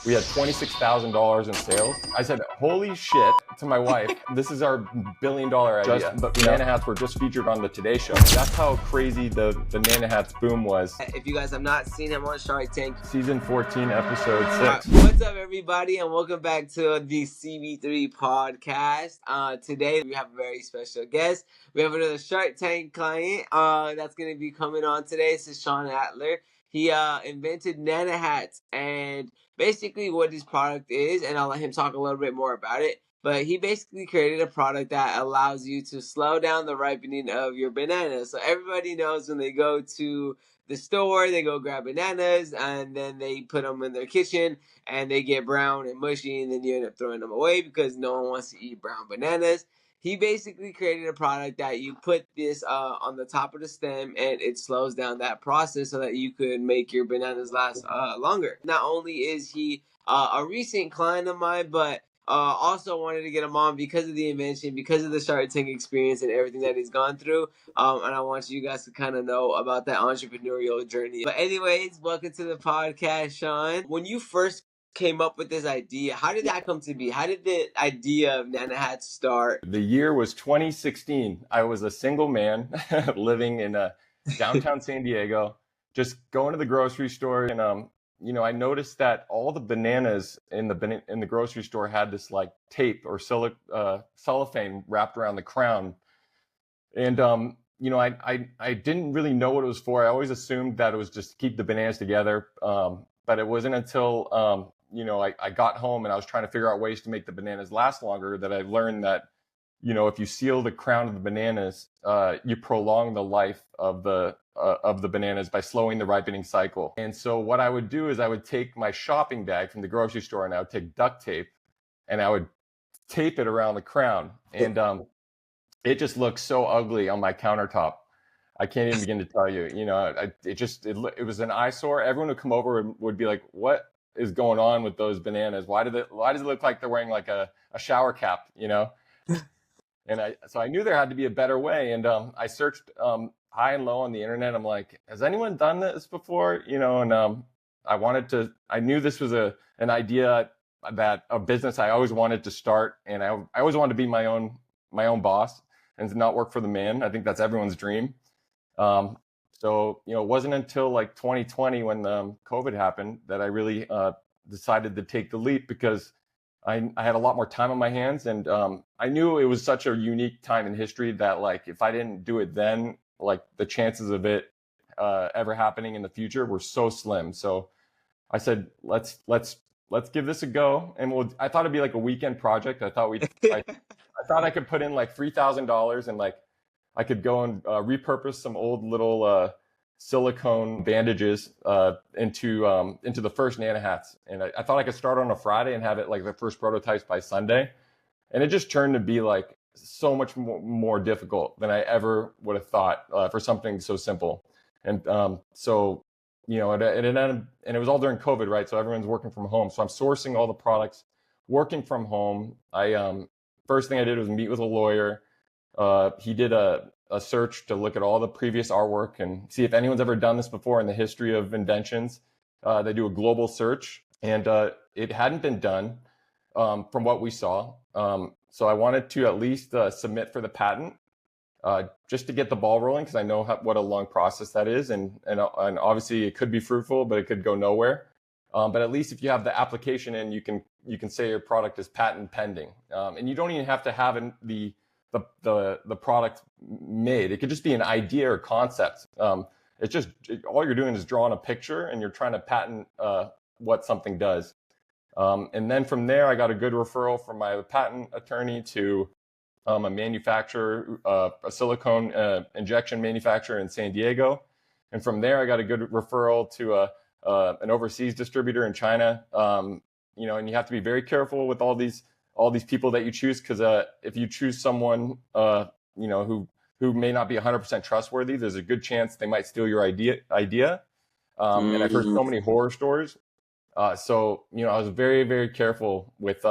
We had $26,000 in sales. I said, holy shit, to my wife, this is our billion-dollar idea. The Banana Hats were just featured on the Today Show. That's how crazy the Banana Hats boom was. If you guys have not seen him on Shark Tank, Season 14, episode 6. What's up, everybody, and welcome back to the CB3 podcast. Today we have a very special guest. We have another Shark Tank client that's going to be coming on today. This is Sean Adler. He invented Nana Hats, and basically what his product is, and I'll let him talk a little bit more about it. But he basically created a product that allows you to slow down the ripening of your bananas. So everybody knows when they go to the store, they go grab bananas, and then they put them in their kitchen, and they get brown and mushy, and then you end up throwing them away because no one wants to eat brown bananas. He basically created a product that you put this on the top of the stem, and it slows down that process so that you could make your bananas last longer. Not only is he a recent client of mine, but also wanted to get him on because of the invention, because of the Shark Tank experience and everything that he's gone through. And I want you guys to kind of know about that entrepreneurial journey. But anyways, welcome to the podcast, Sean. When you first came up with this idea, how did that come to be? How did the idea of Nana Hats start? The year was 2016. I was a single man living in downtown San Diego, just going to the grocery store, and I noticed that all the bananas in the grocery store had this like tape or cellophane wrapped around the crown, and I didn't really know what it was for. I always assumed that it was just to keep the bananas together, but it wasn't until I got home and I was trying to figure out ways to make the bananas last longer that I learned that, if you seal the crown of the bananas, you prolong the life of the bananas by slowing the ripening cycle. And so what I would do is I would take my shopping bag from the grocery store and I would take duct tape and I would tape it around the crown. And it just looks so ugly on my countertop. I can't even begin to tell you. It was an eyesore. Everyone would come over and would be like, "What is going on with those bananas? Why does it look like they're wearing like a shower cap?" And so I knew there had to be a better way. And I searched high and low on the internet. I'm like, has anyone done this before? I knew this was an idea, that a business I always wanted to start, and I always wanted to be my own boss and to not work for the man. I think that's everyone's dream. So it wasn't until like 2020 when COVID happened that I really decided to take the leap, because I had a lot more time on my hands, and I knew it was such a unique time in history that, like, if I didn't do it then, like, the chances of it ever happening in the future were so slim. So I said, let's give this a go. And I thought it'd be like a weekend project. I thought I thought I could put in like $3,000 and like I could go and repurpose some old little silicone bandages into the first Nana Hats. And I thought I could start on a Friday and have it like the first prototypes by Sunday. And it just turned to be like so much more difficult than I ever would have thought for something so simple. And it ended, and it was all during COVID, right? So everyone's working from home. So I'm sourcing all the products, working from home. First thing I did was meet with a lawyer. He did a search to look at all the previous artwork and see if anyone's ever done this before in the history of inventions. They do a global search, and it hadn't been done from what we saw. So I wanted to at least submit for the patent, just to get the ball rolling, because I know what a long process that is, and obviously it could be fruitful, but it could go nowhere. But at least if you have the application in, you can say your product is patent pending, and you don't even have to have the product made. It could just be an idea or concept. All you're doing is drawing a picture, and you're trying to patent what something does. And then from there, I got a good referral from my patent attorney to a manufacturer, a silicone injection manufacturer in San Diego. And from there, I got a good referral to an overseas distributor in China. And you have to be very careful with all these people that you choose, because if you choose someone who may not be 100% trustworthy, there's a good chance they might steal your idea. And I've heard so many horror stories. So I was very, very careful with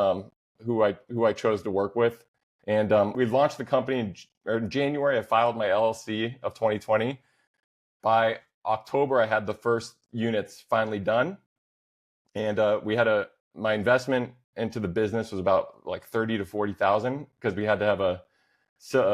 who I chose to work with. And we launched the company in January. I filed my LLC of 2020. By October, I had the first units finally done. And we had a my investment into the business was about like 30 to 40,000 because we had to have a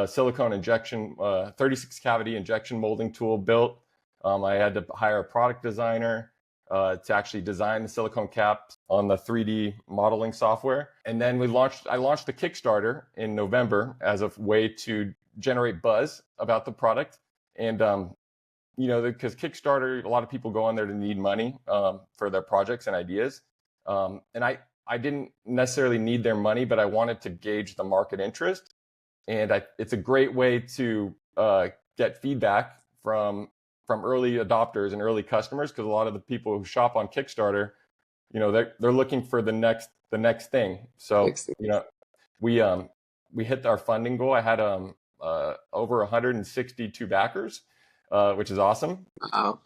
silicone injection, 36 cavity injection molding tool built. I had to hire a product designer to actually design the silicone caps on the 3D modeling software. And then I launched the Kickstarter in November as a way to generate buzz about the product. And, because Kickstarter, a lot of people go on there to need money for their projects and ideas. And I didn't necessarily need their money, but I wanted to gauge the market interest. And it's a great way to get feedback from early adopters and early customers, because a lot of the people who shop on Kickstarter, they're looking for the next thing. So we hit our funding goal. I had over 162 backers, which is awesome. Wow.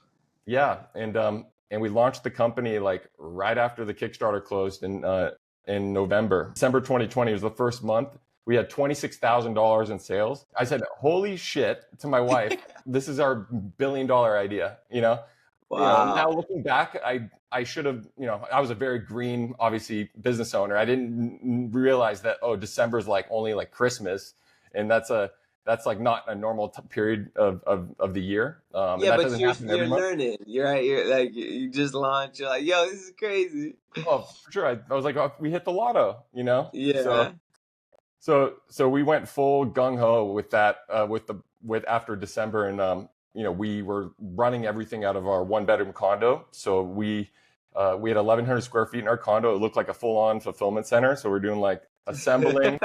Yeah, and we launched the company like right after the Kickstarter closed in November. December 2020 was the first month. We had $26,000 in sales. I said, "Holy shit!" to my wife. This is our $1 billion idea. Wow. Now looking back, I should have. I was a very green, obviously, business owner. I didn't realize that December is like only like Christmas, and that's like not a normal period of the year. Yeah, and that but doesn't happen every you're month. learning. You're right. You're like you just launched. You're like, yo, this is crazy. Oh, for sure. I was like, we hit the lotto. Yeah. So we went full gung ho with that, with after December, and we were running everything out of our 1-bedroom condo. So we had 1,100 square feet in our condo. It looked like a full on fulfillment center. So we're doing like assembling,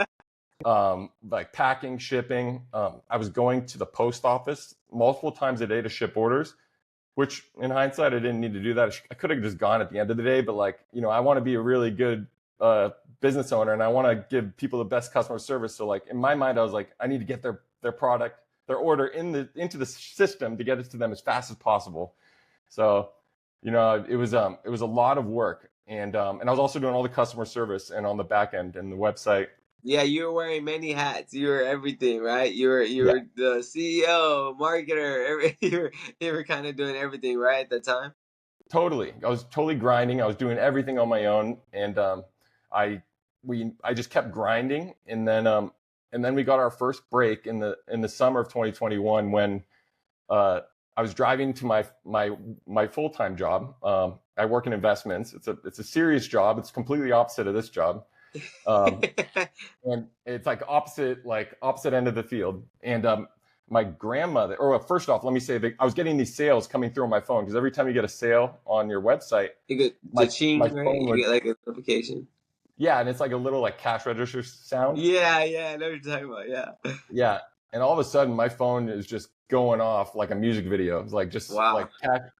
like packing, shipping. I was going to the post office multiple times a day to ship orders, which in hindsight I didn't need to do that. I could have just gone at the end of the day, but I want to be a really good business owner, and I want to give people the best customer service. So like in my mind, I was like, I need to get their product, their order into the system to get it to them as fast as possible. So, it was a lot of work, and I was also doing all the customer service and on the back end and the website. Yeah, you were wearing many hats. You were everything, right? You Yeah, were the CEO, marketer. You were kind of doing everything, right, at the time. totally. I was totally grinding. I was doing everything on my own, and I just kept grinding, and then we got our first break in the summer of 2021 when I was driving to my full-time job. I work in investments. It's a serious job. It's completely opposite of this job, and it's like opposite end of the field. And my grandmother, or first off, let me say that I was getting these sales coming through on my phone, because every time you get a sale on your website, You get the my ching, my right? phone You would. get like a notification. Yeah, and it's like a little like cash register sound. Yeah, I know what you're talking about. Yeah. Yeah, and all of a sudden my phone is just going off like a music video. It's like just Wow. like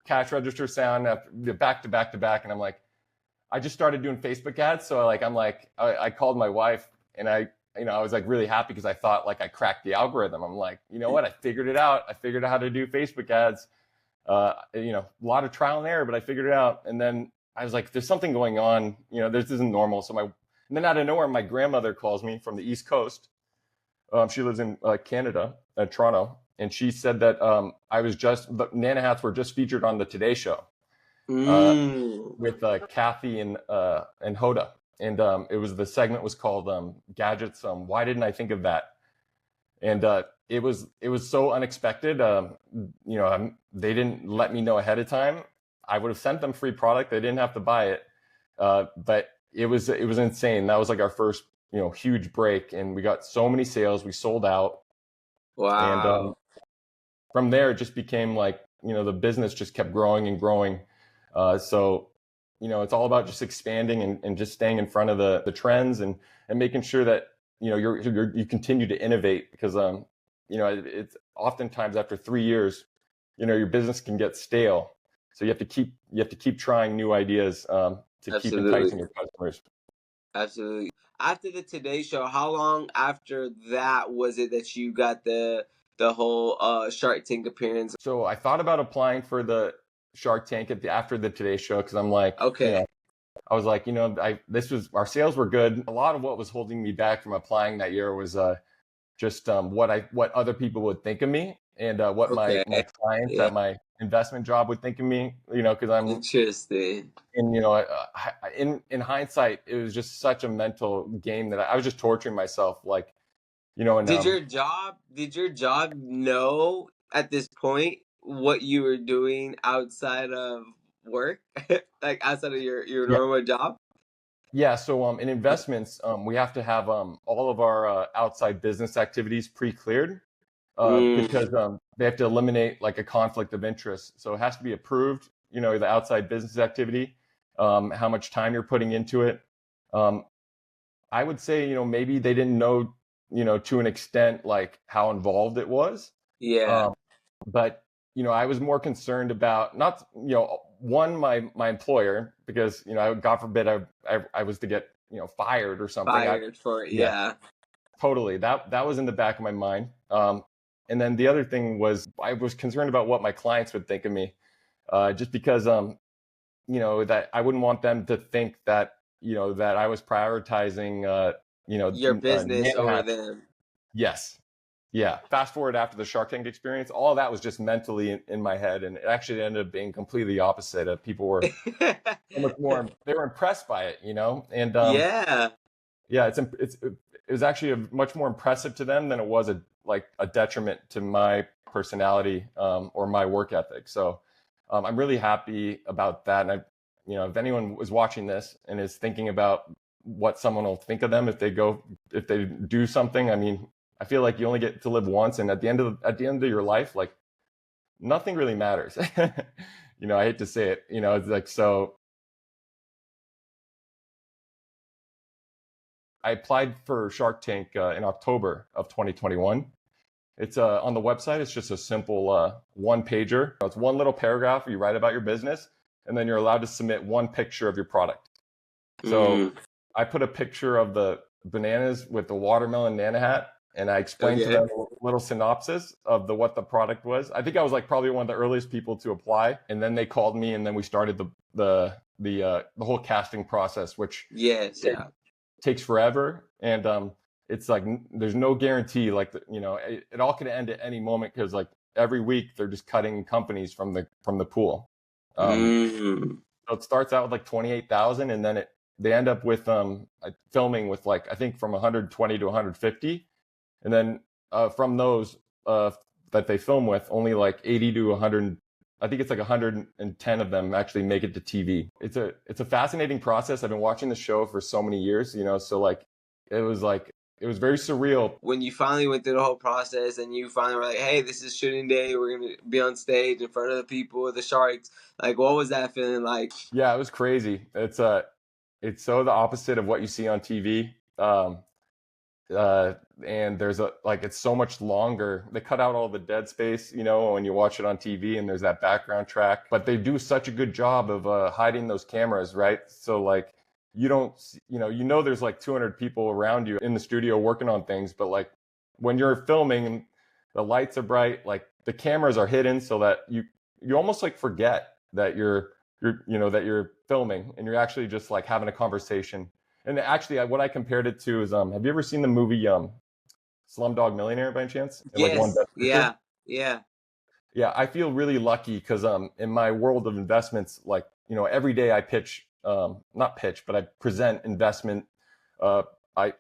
cash register sound after back to back to back, and I'm like, I just started doing Facebook ads. So I called my wife, and I was like really happy because I thought like I cracked the algorithm. I'm like, you know what? I figured it out. I figured out how to do Facebook ads. A lot of trial and error, but I figured it out. And then I was like, there's something going on. This isn't normal. And then out of nowhere, my grandmother calls me from the East Coast. She lives in Canada, Toronto, and she said that the Nana hats were just featured on the Today Show with Kathy and Hoda, and the segment was called Gadgets. Why didn't I think of that? And it was so unexpected. They didn't let me know ahead of time. I would have sent them free product. They didn't have to buy it, but it was insane. That was like our first huge break, and we got so many sales. We sold out. And Wow. from there, it just became like the business just kept growing and growing. So it's all about just expanding and just staying in front of the trends and making sure that you continue to innovate, because it's oftentimes after 3 years your business can get stale, so you have to keep trying new ideas to keep Absolutely. enticing your customers. Absolutely. After the Today Show, how long after that was it that you got the whole Shark Tank appearance? So I thought about applying for the Shark Tank after the Today Show, because I'm like, Okay. I was like, our sales were good. A lot of what was holding me back from applying that year was just what other people would think of me, and what my Okay. clients Yeah. at my investment job would think of me, because I'm Interesting. in, in hindsight, it was just such a mental game that I was just torturing myself, like, and Did your job know at this point what you were doing outside of work? Like outside of your yeah, normal job? yeah. So in investments, we have to have all of our outside business activities pre-cleared, Mm, because they have to eliminate like a conflict of interest. So it has to be approved, the outside business activity, how much time you're putting into it. Um, I would say, maybe they didn't know, to an extent, like how involved it was. yeah. Um, but, I was more concerned about not, one, my employer, because, God forbid I was to get, fired or something. Fired for it, Yeah, yeah. totally. That was in the back of my mind. And then the other thing was I was concerned about what my clients would think of me, just because, that I wouldn't want them to think that, that I was prioritizing, Your business over Nana. them. Yes. Yeah. Fast forward after the Shark Tank experience, all of that was just mentally in my head. And it actually ended up being completely opposite. People were so much more, they were impressed by it, and, Yeah. yeah, it was actually much more impressive to them than it was a detriment to my personality, or my work ethic. So I'm really happy about that. And if anyone was watching this and is thinking about what someone will think of them if they do something, I mean, I feel like you only get to live once, and at the end of your life, like nothing really matters. I hate to say it, it's like so. I applied for Shark Tank in October of 2021. It's on the website. It's just a simple one pager. It's one little paragraph where you write about your business, and then you're allowed to submit one picture of your product. So Mm, I put a picture of the bananas with the watermelon Nana hat, and I explained to okay. them a little synopsis of what the product was. I think I was like probably one of the earliest people to apply, and then they called me, and then we started the whole casting process, which Yes, yeah. takes forever. And it's like there's no guarantee, like it all could end at any moment, because like every week they're just cutting companies from the pool. Mm, So it starts out with like 28,000, and then they end up with filming with like I think from 120 to 150, and then from those that they film with, only like 80 to 100, I think it's like 110 of them actually make it to TV. It's a fascinating process. I've been watching the show for so many years, so like it was very surreal. when you finally went through the whole process and you finally were like, hey, this is shooting day, we're gonna be on stage in front of the people, the sharks, like what was that feeling like? Yeah, it was crazy. It's so the opposite of what you see on TV. And there's it's so much longer. They cut out all the dead space, when you watch it on TV, and there's that background track, but they do such a good job of hiding those cameras, right? So like you don't, there's like 200 people around you in the studio working on things, but like when you're filming, the lights are bright, like the cameras are hidden, so that you almost like forget that that you're filming, and you're actually just like having a conversation. And actually, what I compared it to is, have you ever seen the movie Slumdog Millionaire by any chance? It like won Yes, Best Picture. yeah, yeah. Yeah, I feel really lucky because in my world of investments, like every day I pitch, not pitch, but I present investment uh,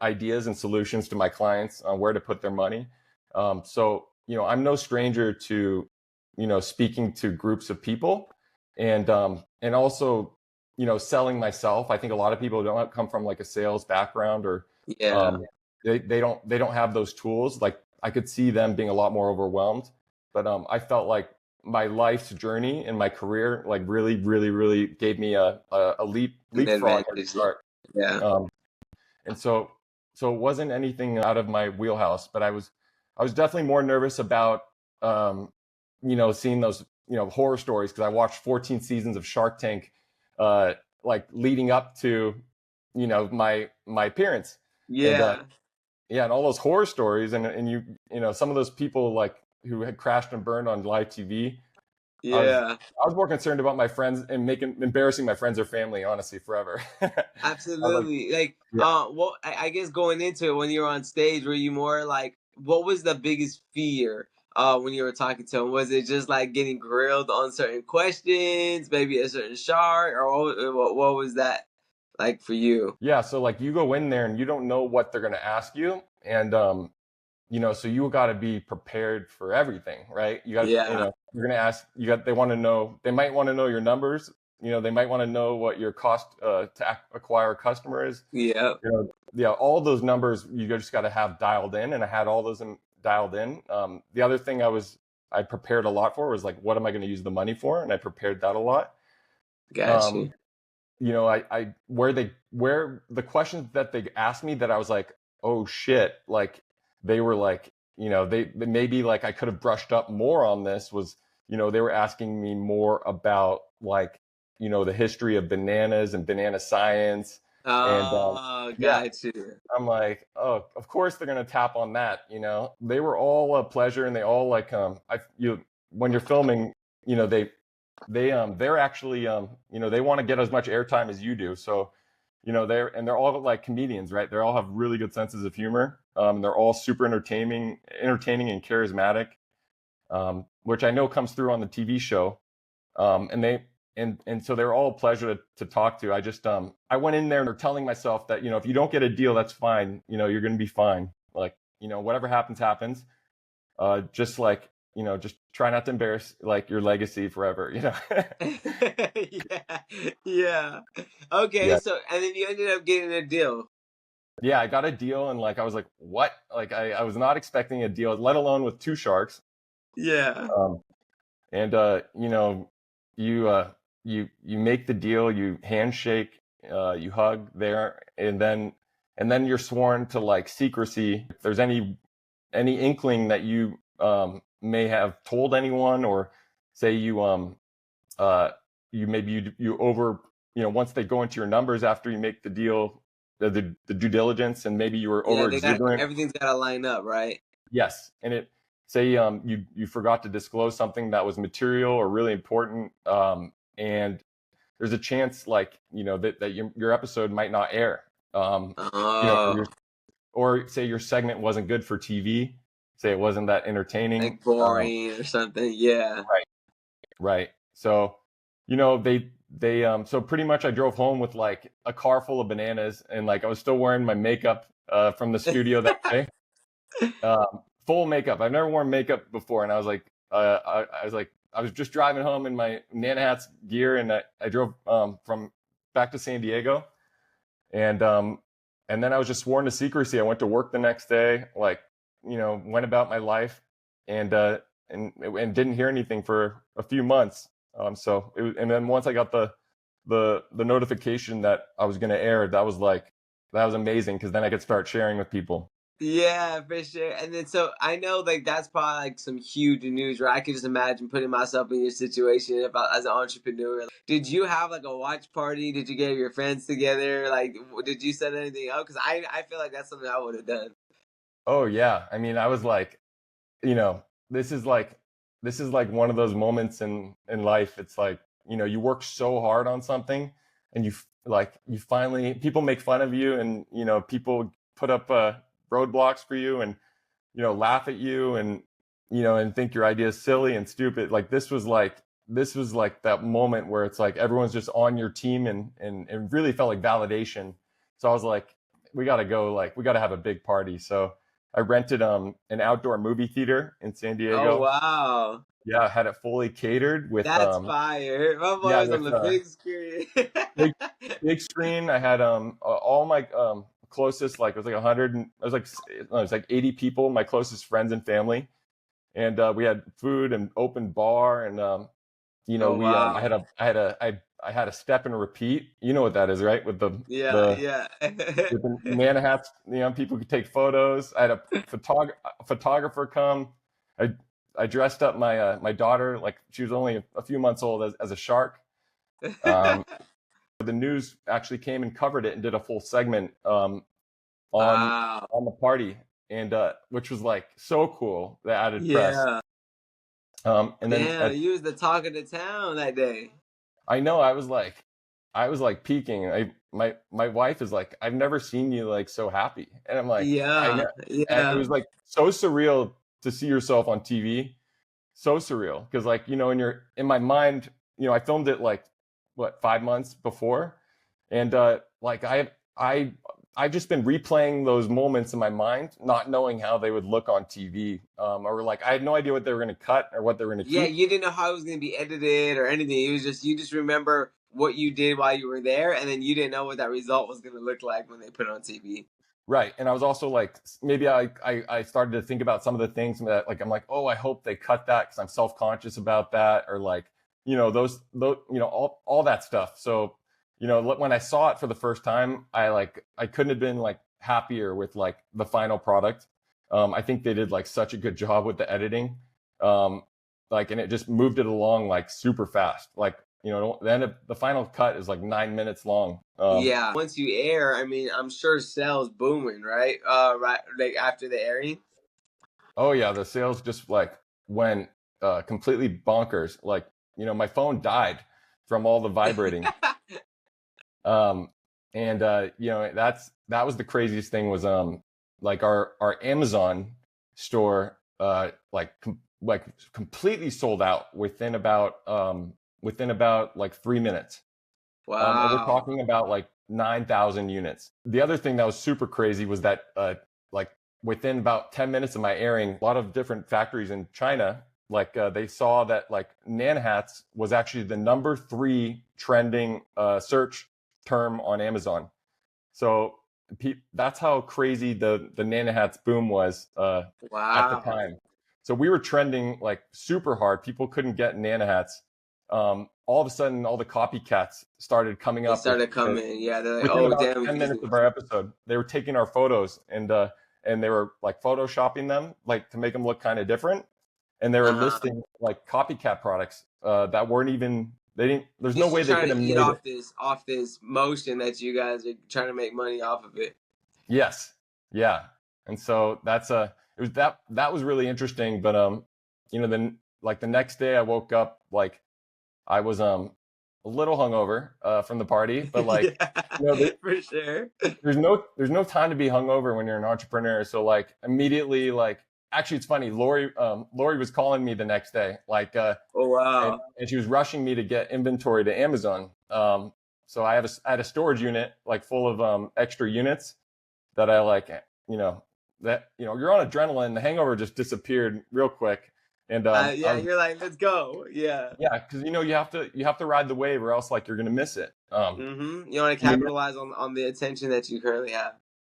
ideas and solutions to my clients on where to put their money. So I'm no stranger to speaking to groups of people, and also selling myself. I think a lot of people don't come from like a sales background, or Yeah. um, they don't have those tools. Like I could see them being a lot more overwhelmed, but I felt like my life's journey and my career like really, really, really gave me a An leapfrog head advantage. start. Yeah. Um, and so it wasn't anything out of my wheelhouse, but I was definitely more nervous about seeing those horror stories, because I watched 14 seasons of Shark Tank, like leading up to my appearance, and Yeah. yeah, and all those horror stories, and some of those people like who had crashed and burned on live TV. I was Yeah. I was more concerned about my friends and embarrassing my friends or family, honestly, forever. I was like, Absolutely. Like, yeah. I guess going into it when you were on stage, were you more like, what was the biggest fear when you were talking to him? Was it just like getting grilled on certain questions, maybe a certain shark, or what was that like for you? Yeah, so like you go in there and you don't know what they're going to ask you, and so you got to be prepared for everything, right? You got, Yeah, you're going to ask, they want to know, they might want to know your numbers, they might want to know what your cost to acquire a customer is, yeah, yeah, all those numbers you just got to have dialed in, and I had all those dialed in. The other thing I prepared a lot for was like, what am I going to use the money for? And I prepared that a lot. got Um, you. I where the questions that they asked me that I was like, oh shit, like they were like, they maybe like I could have brushed up more on this was, they were asking me more about like, the history of bananas and banana science. And Oh, yeah, got you. I'm like, oh, of course they're gonna tap on that. They were all a pleasure, and they all like, when you're filming, they're actually, they want to get as much airtime as you do. So, they're all like comedians, right? They all have really good senses of humor. They're all super entertaining and charismatic, which I know comes through on the TV show. And so they're all a pleasure to talk to. I went in there and they're telling myself that, if you don't get a deal, that's fine. You're going to be fine. Like, whatever happens, happens. Just like, just try not to embarrass like your legacy forever. Yeah, yeah. Okay, Yeah. so and then you ended up getting a deal. Yeah. I got a deal, and like, I was like, what? Like, I was not expecting a deal, let alone with two sharks. Yeah. Um, and you make the deal, you handshake, you hug there, and then you're sworn to like secrecy. If there's any inkling that you may have told anyone, or say uh you maybe you over, once they go into your numbers after you make the deal, the due diligence, and maybe you were Yeah, over they got exuberant. everything's gotta line up, right? Yes, and it say you forgot to disclose something that was material or really important, and there's a chance like that your episode might not air, Oh, or say your segment wasn't good for TV, say it wasn't that entertaining. like boring or something. Yeah. Right, right. So so pretty much I drove home with like a car full of bananas, and like I was still wearing my makeup from the studio that day. Full makeup. I've never worn makeup before, and I was like, I was just driving home in my Nana Hats gear, and I drove from back to San Diego, and then I was just sworn to secrecy. I went to work the next day, like went about my life, and didn't hear anything for a few months. And then once I got the notification that I was going to air, that was amazing, because then I could start sharing with people. Yeah, for sure. And then so I know like that's probably like some huge news, right? I can just imagine putting myself in your situation about as an entrepreneur. Did you have like a watch party? Did you get your friends together? Like, did you set anything up? Because I feel like that's something I would have done. Oh yeah, I mean, I was like, you know, this is like one of those moments in life. It's like, you work so hard on something, and you finally, people make fun of you, and people put up roadblocks for you, and laugh at you, and think your idea is silly and stupid. Like this was like that moment where it's like everyone's just on your team, and it really felt like validation. So I was like, we got to go, like we got to have a big party. So I rented an outdoor movie theater in San Oh Diego. wow, Yeah, I had it fully catered with that's fire! My boy yeah, was on with the big screen. big big screen. I had all my closest, like it was like 100, it was like, it was like 80 people, my closest friends and family, and we had food and open bar, and Oh we wow, I had a step and repeat. You know what that is, right? With yeah, the yeah. with the Nana hats, people could take photos. I had a photographer come. I I dressed up my daughter, like she was only a few months old, as a shark. Um, the news actually came and covered it and did a full segment on Wow. the party, and which was like so cool, the added press. Yeah. And then Damn, you was the talk of the town that day. I know I was like peaking. My wife is like, I've never seen you like so happy, and I'm like, I know. Yeah, And it yeah. was like so surreal to see yourself on TV, so surreal. Because like, in my mind, I filmed it like what, 5 months before, and like I've just been replaying those moments in my mind, not knowing how they would look on TV, or like I had no idea what they were going to cut or what they were going to Yeah, keep. you didn't know how it was going to be edited or anything. It was just you just remember what you did while you were there, and then you didn't know what that result was going to look like when they put it on TV. Right. And I was also like, maybe I started to think about some of the things that like, I'm like, oh, I hope they cut that because I'm self-conscious about that. Or like, those, all that stuff. So, when I saw it for the first time, I couldn't have been like happier with like the final product. I think they did like such a good job with the editing. And it just moved it along like super fast. Like, the final cut is like 9 minutes long. Yeah, once you air, I mean, I'm sure sales booming, right? Right, like after the airing. Oh yeah, the sales just like went completely bonkers. Like, my phone died from all the vibrating. Um, and that was the craziest thing was like our Amazon store like completely sold out within about like 3 minutes. And we're Wow. talking about like 9,000 units. The other thing that was super crazy was that like within about 10 minutes of my airing, a lot of different factories in China, like they saw that like Nanhats was actually the number 3 trending search term on Amazon. So that's how crazy the Nanahats boom was at the Wow. time. So we were trending like super hard. People couldn't get Nanahats. All of a sudden, all the copycats started coming They up started coming. Yeah, they're like, within oh, about damn, 10 he's. minutes of our episode. They were taking our photos and they were like photoshopping them like to make them look kind of different. And they were Uh-huh. listing like copycat products that weren't even, they didn't, there's no Just way to they try could to have eat made it. off this motion that you guys are trying to make money off of it. Yes. Yeah. And so that was really interesting. But then like the next day I woke up like I was a little hungover from the party, but like Yeah, you know there, for sure. there's no time to be hungover when you're an entrepreneur. So like immediately like actually it's funny, Lori was calling me the next day like Oh and, wow. and she was rushing me to get inventory to Amazon. So I had a storage unit like full of extra units that I like, you're on adrenaline. The hangover just disappeared real quick. And Yeah, you're like, let's go. Yeah. yeah, because you have to ride the wave or else like you're gonna miss it. Mm-hmm. You want to You, capitalize on the attention that you currently have.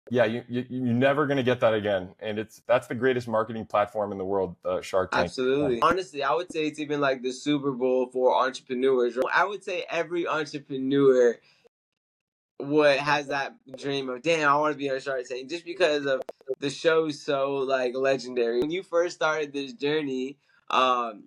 yeah, you're never gonna get that again. And that's the greatest marketing platform in the world, Shark Tank. Absolutely. Honestly, I would say it's even like the Super Bowl for entrepreneurs. I would say every entrepreneur what has that dream of damn I want to be on Shark Tank just because of the show's so like legendary. When you first started this journey, um,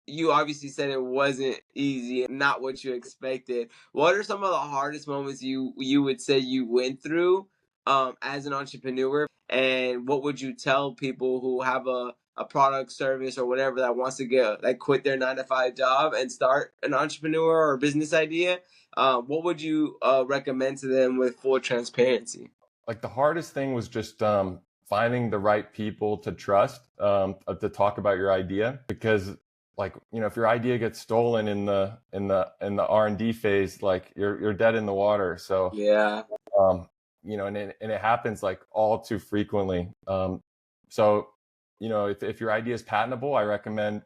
you obviously said it wasn't easy and not what you expected. What are some of the hardest moments you would say you went through as an entrepreneur, and what would you tell people who have a product, service, or whatever that wants to get like quit their 9 to 5 job and start an entrepreneur or business idea? What would you recommend to them with full transparency? Like the hardest thing was just finding the right people to trust to talk about your idea, because like if your idea gets stolen in the R&D phase, like you're dead in the water. So Yeah. um, and it happens like all too frequently. So if your idea is patentable, I recommend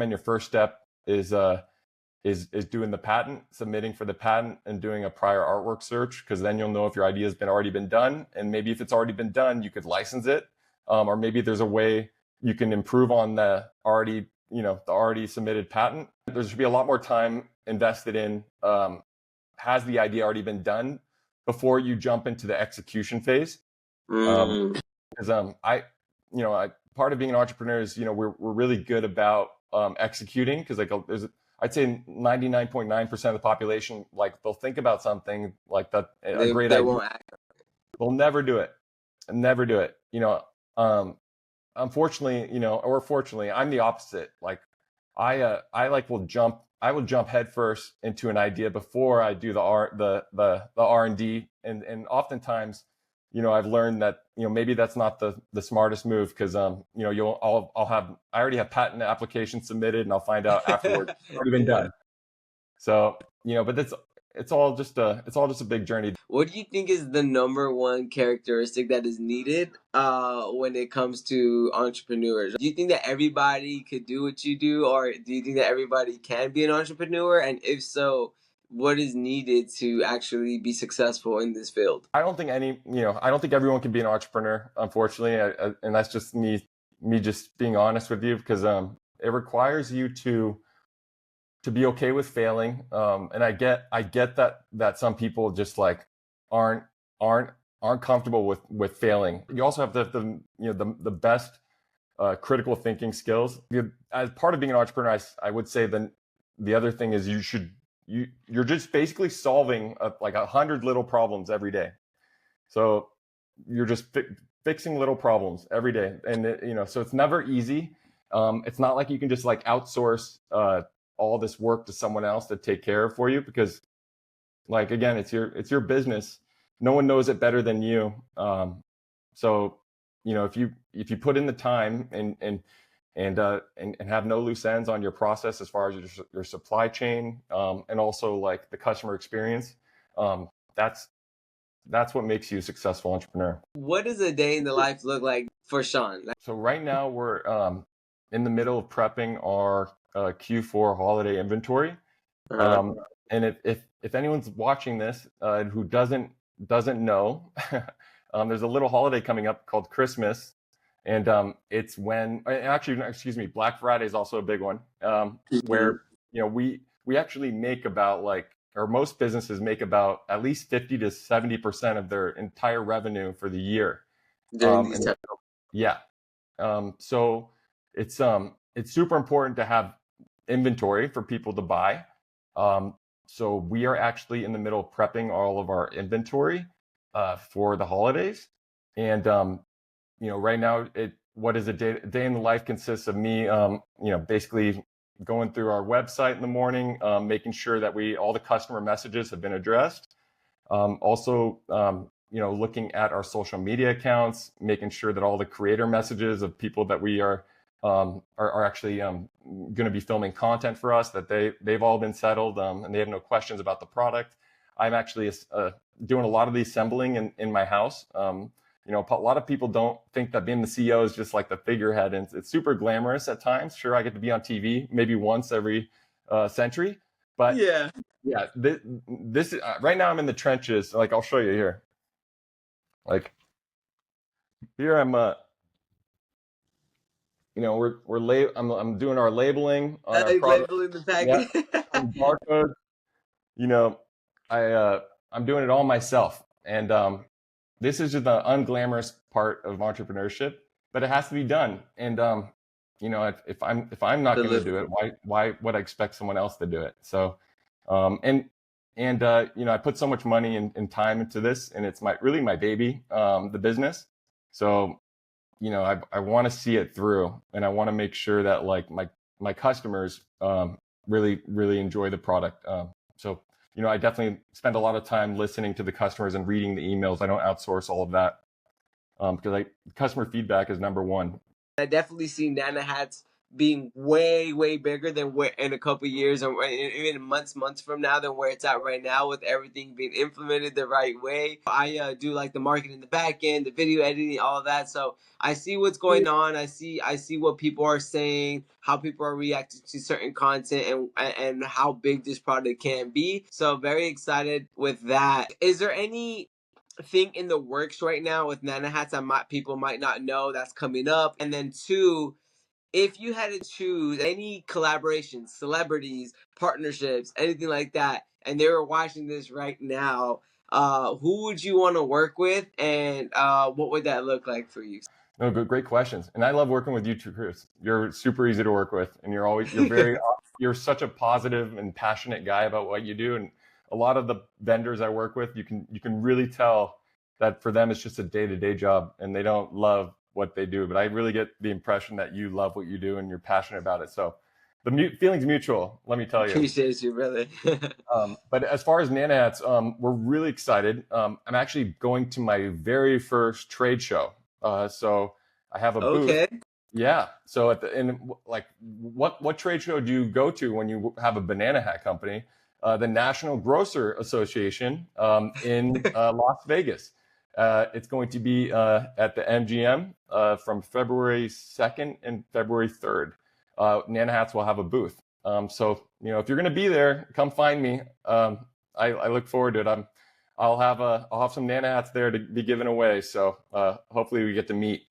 your first step is doing the patent, submitting for the patent, and doing a prior artwork search, because then you'll know if your idea has already been done, and maybe if it's already been done, you could license it, or maybe there's a way you can improve on the already submitted patent. There should be a lot more time invested in has the idea already been done before you jump into the execution phase. Mm. Because part of being an entrepreneur is we're really good about executing, because like I'd say 99.9% of the population, like they'll think about something like that, a great They idea, won't act. they'll never do it, never do it. Unfortunately, or fortunately, I'm the opposite. Like I will jump headfirst into an idea before I do the R&D, and oftentimes I've learned that, maybe that's not the smartest move, because, I already have patent applications submitted, and I'll find out afterwards it's already been Yeah. done. So, but it's all just a big journey. What do you think is the number one characteristic that is needed when it comes to entrepreneurs? Do you think that everybody could do what you do, or do you think that everybody can be an entrepreneur? And if so, what is needed to actually be successful in this field? I don't think everyone can be an entrepreneur, unfortunately. And that's just me just being honest with you, because it requires you to be okay with failing. And I get that some people just like aren't aren't aren't comfortable with failing. You also have the best critical thinking skills. As part of being an entrepreneur, I would say then the other thing is you're just basically solving like 100 little problems every day. So you're just fixing little problems every day, and so it's never easy. It's not like you can just like outsource all this work to someone else to take care of for you, because, like, again, it's your business. No one knows it better than you. So if you put in the time and have no loose ends on your process as far as your supply chain, and also like the customer experience, that's what makes you a successful entrepreneur. What does a day in the life look like for Sean? So right now we're in the middle of prepping our Q4 holiday inventory. Uh-huh. And if anyone's watching this who doesn't know, there's a little holiday coming up called Christmas, and it's when actually, excuse me, Black Friday is also a big one, where we actually make about, like, or most businesses make about at least 50 to 70% of their entire revenue for the year. During these And times. yeah, so it's super important to have inventory for people to buy. So we are actually in the middle of prepping all of our inventory for the holidays. And right now, what is a day in the life consists of me, basically going through our website in the morning, making sure that all the customer messages have been addressed. Also, looking at our social media accounts, making sure that all the creator messages of people that we are actually going to be filming content for us, that they've all been settled, and they have no questions about the product. I'm actually doing a lot of the assembling in my house. A lot of people don't think that being the CEO is just like the figurehead, and it's super glamorous at times. Sure, I get to be on TV maybe once every century, but Yeah. yeah, this right now I'm in the trenches. Like, I'll show you here. Like, here I'm I'm doing our labeling on our Like product. labeling the Yeah, package. on barcode. You know, I'm doing it all myself, and this is just the unglamorous part of entrepreneurship, but it has to be done. And if I'm not going to do it, why would I expect someone else to do it? So, I put so much money and time into this, and it's really my baby, the business. So, I want to see it through, and I want to make sure that, like, my customers really really enjoy the product. So, I definitely spend a lot of time listening to the customers and reading the emails. I don't outsource all of that, because customer feedback is number one. I definitely see Nana hats being way, way bigger than where in a couple years, or even months from now, than where it's at right now, with everything being implemented the right way. I do like the marketing, the back end, the video editing, all of that. So I see what's going on. I see what people are saying, how people are reacting to certain content, and how big this product can be. So very excited with that. Is there any thing in the works right now with Nana Hats that people might not know that's coming up? And then two, if you had to choose any collaborations, celebrities, partnerships, anything like that, and they were watching this right now, who would you want to work with, and what would that look like for you? No, great questions, and I love working with you too, Chris. You're super easy to work with, and you're such a positive and passionate guy about what you do. And a lot of the vendors I work with, you can really tell that for them it's just a day-to-day job, and they don't love what they do. But I really get the impression that you love what you do and you're passionate about it. So the feeling's mutual, let me tell you. Appreciate you, brother. But as far as Nana Hats, we're really excited. I'm actually going to my very first trade show. So I have a booth. Okay. Yeah. So like, what trade show do you go to when you have a banana hat company? The National Grocer Association in Las Vegas. It's going to be at the MGM from February 2nd and February 3rd. Nana Hats will have a booth. So if you're going to be there, come find me. I look forward to it. I'll have some Nana Hats there to be given away. So hopefully we get to meet.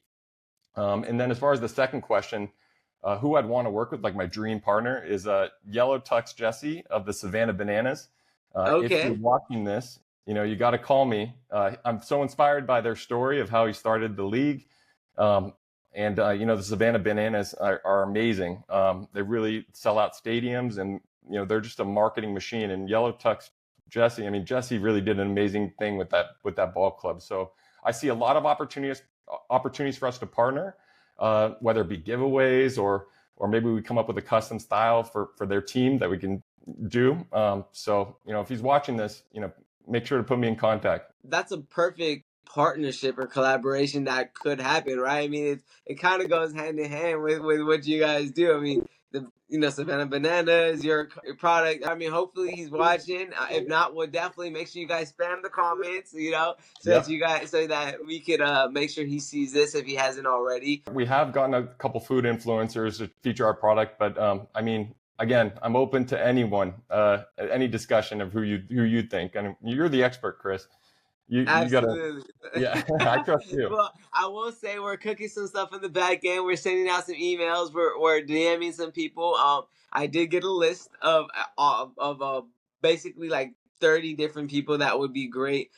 And then as far as the second question, who I'd want to work with, like my dream partner, is Yellow Tux Jesse of the Savannah Bananas. If you're Okay. watching this, you got to call me. I'm so inspired by their story of how he started the league. And the Savannah Bananas are amazing. They really sell out stadiums, and they're just a marketing machine. And Yellow Tux Jesse, I mean, Jesse really did an amazing thing with that ball club. So I see a lot of opportunities for us to partner, whether it be giveaways or maybe we come up with a custom style for their team that we can do. So if he's watching this, make sure to put me in contact. That's a perfect partnership or collaboration that could happen, right? I mean, it kind of goes hand in hand with what you guys do. I mean, Savannah Bananas, your product. I mean, hopefully he's watching. If not, we'll definitely make sure you guys spam the comments, Yep. so that we could make sure he sees this if he hasn't already. We have gotten a couple food influencers to feature our product, but I mean, again, I'm open to anyone, any discussion of who you think, and you're the expert, Chris. You gotta, Absolutely. yeah, I trust you. Well, I will say we're cooking some stuff in the back end. We're sending out some emails. We're DMing some people. I did get a list of basically like 30 different people that would be great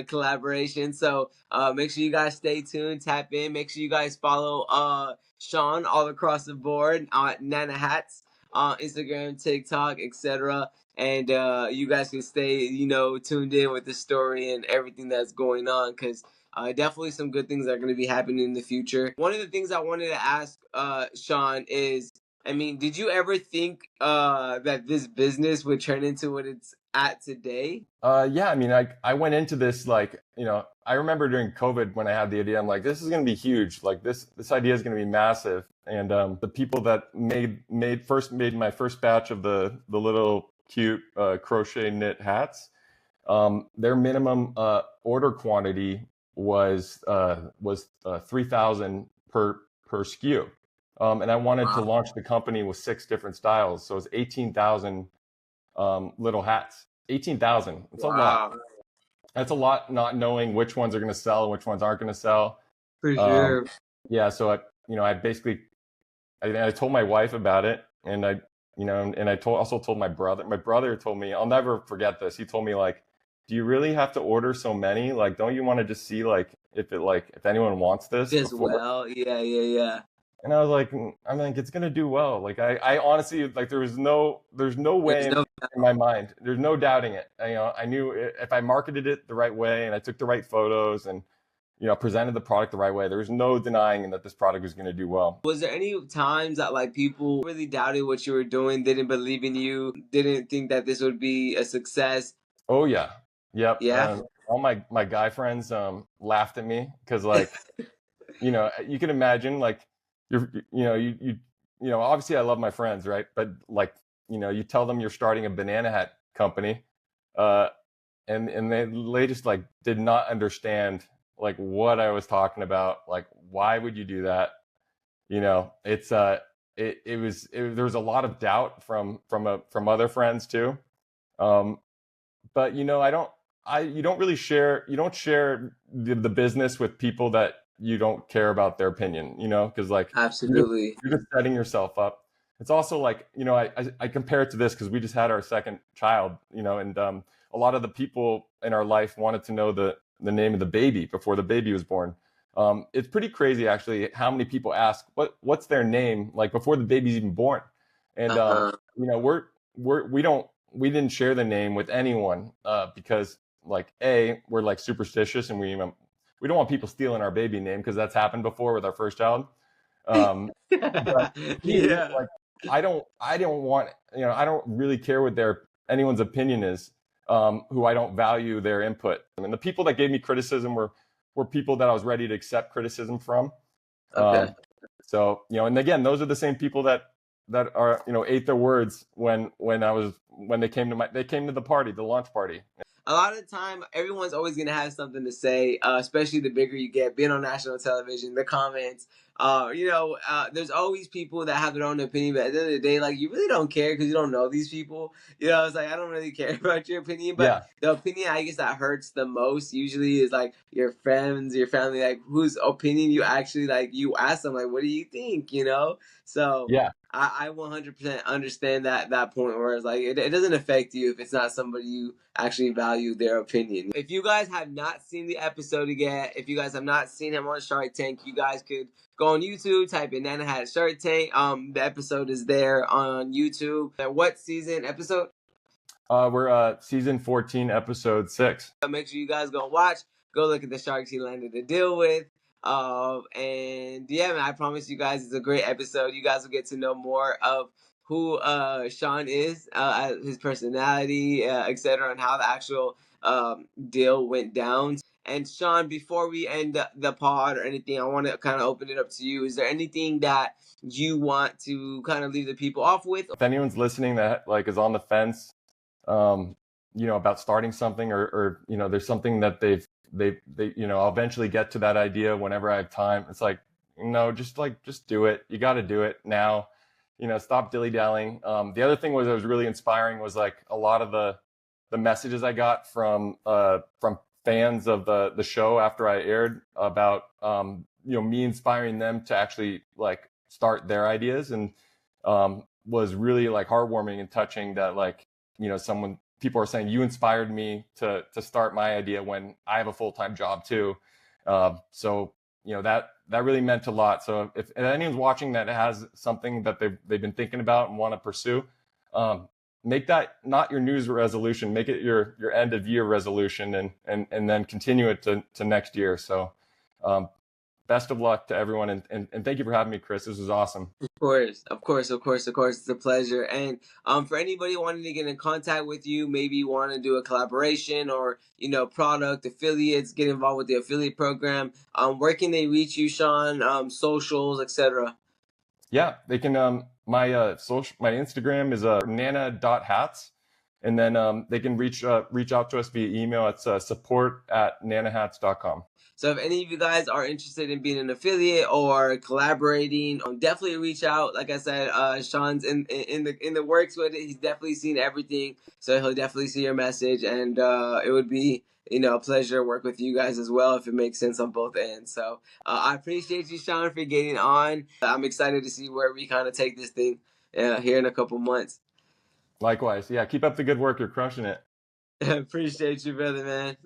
collaboration. So make sure you guys stay tuned, tap in. Make sure you guys follow Sean all across the board on Nana Hats on Instagram, TikTok, etc. And you guys can stay, tuned in with the story and everything that's going on, because definitely some good things are going to be happening in the future. One of the things I wanted to ask Sean is, I mean, did you ever think that this business would turn into what it's at today? Yeah, I mean, I went into this like, I remember during COVID when I had the idea, I'm like, this is going to be huge. Like this idea is going to be massive. And the people that made my first batch of the little cute crochet knit hats, their minimum order quantity was 3,000 per SKU. And I wanted to Wow. launch the company with 6 different styles. So it's 18,000 little hats. 18,000. It's a lot. Wow. That's a lot, not knowing which ones are going to sell and which ones aren't going to sell. For Um, sure. yeah, so I basically, I told my wife about it, and I also told my brother. My brother told me, I'll never forget this. He told me, like, do you really have to order so many? Like, don't you want to just see if anyone wants this Just before? well. Yeah. And I was like, I'm like, it's gonna do well. Like, I honestly, like, there's no way There's no. in my mind. There's no doubting it. I knew if I marketed it the right way and I took the right photos and presented the product the right way, there was no denying that this product was gonna do well. Was there any times that like people really doubted what you were doing, didn't believe in you, didn't think that this would be a success? Oh yeah, yep. Yeah. All my guy friends laughed at me because, like, you can imagine, like, obviously I love my friends, right? But, like, you tell them you're starting a banana hat company, uh, and they just, like, did not understand, like, what I was talking about. Like, why would you do that? It's there was a lot of doubt from other friends too. Um, but you don't really share, the business with people that you don't care about their opinion, because, like, Absolutely. you're just setting yourself up. It's also like, I compare it to this because we just had our second child, and a lot of the people in our life wanted to know the name of the baby before the baby was born. It's pretty crazy, actually, how many people ask what's their name, like, before the baby's even born. And Uh-huh. we didn't share the name with anyone, because, like, we're, like, superstitious, and we don't want people stealing our baby name because that's happened before with our first child. But B, Yeah. like, I don't want, I don't really care what anyone's opinion is, who I don't value their input. I mean, the people that gave me criticism were people that I was ready to accept criticism from. Okay. So, and again, those are the same people that are, ate their words when they came to the party, the launch party. A lot of the time, everyone's always gonna have something to say, especially the bigger you get, being on national television, the comments. There's always people that have their own opinion, but at the end of the day, like, you really don't care because you don't know these people. It's like, I don't really care about your opinion, but Yeah. the opinion I guess that hurts the most usually is like your friends, your family, like whose opinion you actually like. You ask them like, "What do you think?" So. Yeah. I 100% understand that point where it's like it doesn't affect you if it's not somebody you actually value their opinion. If you guys have not seen the episode yet, if you guys have not seen him on Shark Tank, you guys could go on YouTube, type in Nana Hat Shark Tank. The episode is there on YouTube. What season episode? We're season 14, episode 6. Make sure you guys go watch. Go look at the sharks he landed to deal with. And yeah, man, I promise you guys it's a great episode. You guys will get to know more of who Sean is, his personality, etc., and how the actual deal went down. And Sean, before we end the pod or anything, I want to kind of open it up to you. Is there anything that you want to kind of leave the people off with? If anyone's listening that like is on the fence, about starting something, or there's something that they I'll eventually get to that idea whenever I have time. It's like, just do it. You got to do it now. Stop dilly-dallying. The other thing was really inspiring was like a lot of the messages I got from fans of the show after I aired about me inspiring them to actually like start their ideas, and was really like heartwarming and touching that like people are saying you inspired me to start my idea when I have a full-time job too. So that really meant a lot. So if anyone's watching that has something that they've been thinking about and want to pursue, make that not your New Year's resolution, make it your end of year resolution, and then continue it to next year. So best of luck to everyone, and thank you for having me, Chris. This was awesome. Of course. It's a pleasure. And for anybody wanting to get in contact with you, maybe you want to do a collaboration or product affiliates, get involved with the affiliate program. Where can they reach you, Sean? Socials, etc. Yeah, they can. My Instagram is nana.hats, and then they can reach out to us via email. It's support@nanahats.com. So if any of you guys are interested in being an affiliate or collaborating, definitely reach out. Like I said, Sean's in the works with it. He's definitely seen everything, so he'll definitely see your message, and it would be a pleasure to work with you guys as well if it makes sense on both ends. So I appreciate you, Sean, for getting on. I'm excited to see where we kind of take this thing here in a couple months. Likewise, yeah. Keep up the good work. You're crushing it. Appreciate you, brother, man.